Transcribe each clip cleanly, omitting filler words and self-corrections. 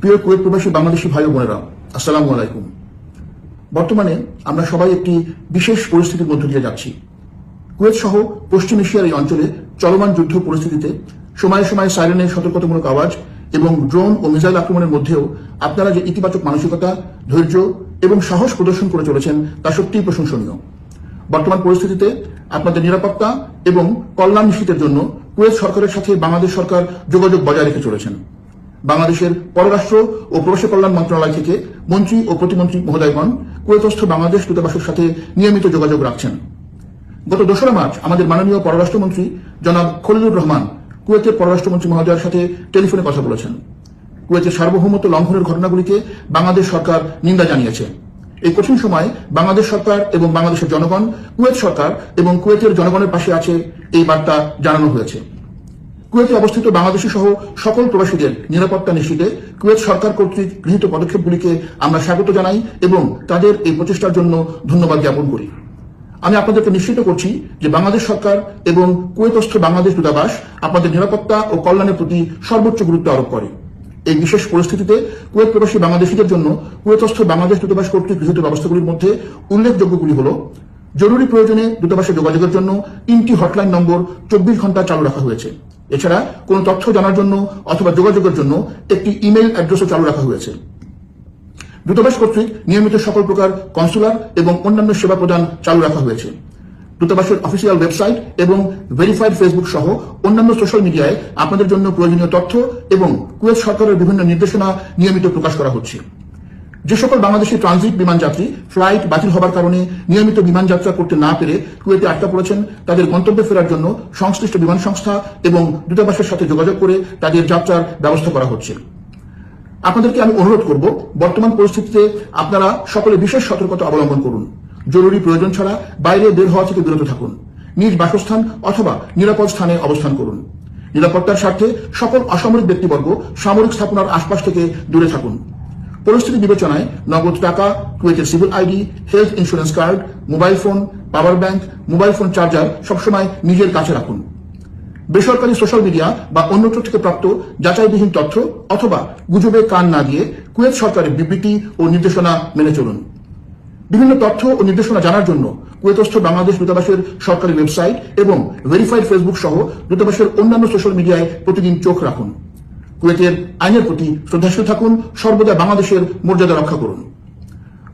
প্রিয় কুয়েত প্রবাসী বাংলাদেশি ভাই ও বোনেরা, আসসালামু আলাইকুম। বর্তমানে আমরা সবাই একটি বিশেষ পরিস্থিতির মধ্য দিয়ে যাচ্ছি। কুয়েত সহ পশ্চিম এশিয়ার এই অঞ্চলে চলমান যুদ্ধ পরিস্থিতিতে সময়ে সময়ে সাইরেনের সতর্কতামূলক আওয়াজ এবং ড্রোন ও মিসাইল আক্রমণের মধ্যেও আপনারা যে ইতিবাচক মানসিকতা, ধৈর্য এবং সাহস প্রদর্শন করে চলেছেন তা সত্যিই প্রশংসনীয়। বর্তমান পরিস্থিতিতে আপনাদের নিরাপত্তা এবং কল্যাণ নিশ্চিতের জন্য কুয়েত সরকারের সাথে বাংলাদেশ সরকার যোগাযোগ বজায় রেখে চলেছেন। বাংলাদেশের পররাষ্ট্র ও প্রবাসী কল্যাণ মন্ত্রণালয় থেকে মন্ত্রী ও প্রতিমন্ত্রী মহোদয়গণ কুয়েতস্থ বাংলাদেশ দূতাবাসের সাথে নিয়মিত যোগাযোগ রাখছেন। গত 2 মার্চ আমাদের মাননীয় পররাষ্ট্রমন্ত্রী জনাব খলিলুর রহমান কুয়েতের পররাষ্ট্রমন্ত্রী মহোদয়ের সাথে টেলিফোনে কথা বলেছেন। কুয়েতের সার্বভৌমত্ব লঙ্ঘনের ঘটনাগুলিকে বাংলাদেশ সরকার নিন্দা জানিয়েছে। এই কঠিন সময় বাংলাদেশ সরকার এবং বাংলাদেশের জনগণ কুয়েত সরকার এবং কুয়েতের জনগণের পাশে আছে, এই বার্তা জানানো হয়েছে। কুয়েতে অবস্থিত বাংলাদেশী সহ সকল প্রবাসীদের নিরাপত্তা নিশ্চিতে কুয়েত সরকার কর্তৃক গৃহীত পদক্ষেপগুলিকে আমরা স্বাগত জানাই এবং তাদের এই প্রচেষ্টার জন্য ধন্যবাদ জ্ঞাপন করি। আমি আপনাদেরকে নিশ্চিত করছি যে বাংলাদেশ সরকার এবং কুয়েতস্থ বাংলাদেশ দূতাবাস আপনাদের নিরাপত্তা ও কল্যাণের প্রতি সর্বোচ্চ গুরুত্ব আরোপ করে। এই বিশেষ পরিস্থিতিতে কুয়েত প্রবাসী বাংলাদেশীদের জন্য কুয়েতস্থ বাংলাদেশ দূতাবাস কর্তৃক গৃহীত ব্যবস্থাগুলির মধ্যে উল্লেখযোগ্যগুলি হল: জরুরি প্রয়োজনে দূতাবাসে যোগাযোগের জন্য 3টি হটলাইন নম্বর 24 ঘন্টা চালু রাখা হয়েছে। এছাড়া কোনো তথ্য জানার জন্য অথবা যোগাযোগের জন্য একটি ইমেইল অ্যাড্রেসও চালু রাখা হয়েছে। দূতাবাস কর্তৃক নিয়মিত সকল প্রকার কনসুলার এবং অন্যান্য সেবা প্রদান চালু রাখা হয়েছে। দূতাবাসের অফিসিয়াল ওয়েবসাইট এবং ভেরিফাইড ফেসবুক সহ অন্যান্য সোশ্যাল মিডিয়ায় আপনাদের জন্য প্রয়োজনীয় তথ্য এবং কুয়েত সরকারের বিভিন্ন নির্দেশনা নিয়মিত প্রকাশ করা হচ্ছে। যে সকল বাংলাদেশি ট্রানজিট বিমান যাত্রী ফ্লাইট বাতিল হবার কারণে নিয়মিত বিমান যাত্রা করতে না পেরে কুয়েতে আটকা পড়েছেন, তাদের গন্তব্যে ফেরার জন্য সংশ্লিষ্ট বিমান সংস্থা এবং দূতাবাসের সাথে যোগাযোগ করে তাদের যাত্রার ব্যবস্থা করা হচ্ছে। আপনাদেরকে আমি অনুরোধ করব, বর্তমান পরিস্থিতিতে আপনারা সকলে বিশেষ সতর্কতা অবলম্বন করুন। জরুরি প্রয়োজন ছাড়া বাইরে বের হওয়া থেকে বিরত থাকুন। নিজ বাসস্থান অথবা নিরাপদ স্থানে অবস্থান করুন। নিরাপত্তার স্বার্থে সকল অসামরিক ব্যক্তিবর্গ সামরিক স্থাপনার আশপাশ থেকে দূরে থাকুন। পরিস্থিতি বিবেচনায় নগদ টাকা, কুয়েতের civil ID, health insurance card, mobile phone, power bank, mobile phone charger সবসময় নিজের কাছে রাখুন। বেসরকারি সোশ্যাল মিডিয়া বা অন্যত্র থেকে প্রাপ্ত যাচাইবিহীন তথ্য অথবা গুজবে কান না দিয়ে কুয়েত সরকারের বিবৃতি ও নির্দেশনা মেনে চলুন। বিভিন্ন তথ্য ও নির্দেশনা জানার জন্য কুয়েতস্থ বাংলাদেশ দূতাবাসের সরকারি ওয়েবসাইট এবং ভেরিফাইড ফেসবুক সহ দূতাবাসের অন্যান্য সোশ্যাল মিডিয়ায় প্রতিদিন চোখ রাখুন। কুয়েতের আইনের প্রতি শ্রদ্ধাশীল থাকুন, সর্বদা বাংলাদেশের মর্যাদা রক্ষা করুন।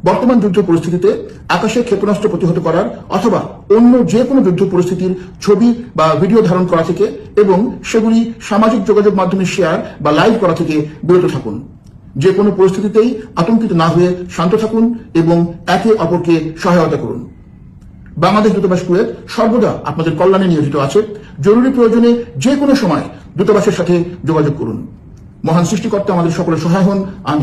বর্তমান যুদ্ধ পরিস্থিতিতে আকাশে ক্ষেপণাস্ত্র প্রতিহত করার অথবা অন্য যে কোনো যুদ্ধ পরিস্থিতির ছবি বা ভিডিও ধারণ করা থেকে এবং সেগুলি সামাজিক যোগাযোগ মাধ্যমে শেয়ার বা লাইভ করা থেকে বিরত থাকুন। যে কোনো পরিস্থিতিতেই আতঙ্কিত না হয়ে শান্ত থাকুন এবং একে অপরকে সহায়তা করুন। বাংলাদেশ দূতাবাস কুয়েত সর্বদা আপনাদের কল্যাণে নিয়োজিত আছে। জরুরি প্রয়োজনে যে কোনো সময় দূতাবাসের সাথে যোগাযোগ করুন। মহান সৃষ্টিকর্তা আমাদের সকলের সহায় হন। আমি